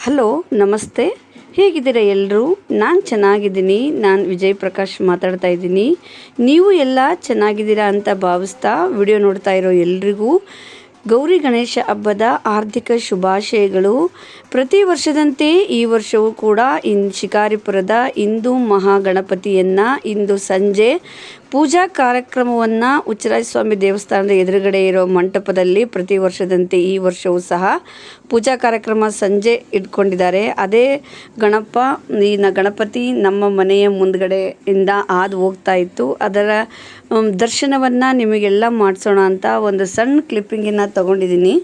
Hello ನಮಸ್ತೆ, ಹೇಗಿದ್ದೀರಾ ಎಲ್ಲರೂ? ನಾನು ಚೆನ್ನಾಗಿದ್ದೀನಿ. ನಾನು ವಿಜಯ್ ಪ್ರಕಾಶ್ ಮಾತಾಡ್ತಾ ಇದ್ದೀನಿ. ನೀವು ಎಲ್ಲ ಚೆನ್ನಾಗಿದ್ದೀರಾ ಅಂತ ಭಾವಿಸ್ತಾ ವಿಡಿಯೋ ನೋಡ್ತಾ ಇರೋ ಎಲ್ರಿಗೂ ಗೌರಿ ಗಣೇಶ ಹಬ್ಬದ ಆರ್ಥಿಕ ಶುಭಾಶಯಗಳು. ಪ್ರತಿ ವರ್ಷದಂತೆ ಈ ವರ್ಷವೂ ಕೂಡ ಶಿಕಾರಿಪುರದ ಹಿಂದೂ ಮಹಾಗಣಪತಿಯನ್ನು ಇಂದು ಸಂಜೆ ಪೂಜಾ ಕಾರ್ಯಕ್ರಮವನ್ನು ಉಚ್ಚರಾಜಸ್ವಾಮಿ ದೇವಸ್ಥಾನದ ಎದುರುಗಡೆ ಇರೋ ಮಂಟಪದಲ್ಲಿ ಪ್ರತಿ ವರ್ಷದಂತೆ ಈ ವರ್ಷವೂ ಸಹ ಪೂಜಾ ಕಾರ್ಯಕ್ರಮ ಸಂಜೆ ಇಟ್ಕೊಂಡಿದ್ದಾರೆ. ಅದೇ ಗಣಪತಿ ನಮ್ಮ ಮನೆಯ ಮುಂದ್ಗಡೆಯಿಂದ ಹಾದು ಹೋಗ್ತಾ ಇತ್ತು. ಅದರ ದರ್ಶನವನ್ನು ನಿಮಗೆಲ್ಲ ಮಾಡಿಸೋಣ ಅಂತ ಒಂದು ಸಣ್ಣ ಕ್ಲಿಪ್ಪಿಂಗನ್ನು ತಗೊಂಡಿದ್ದೀನಿ.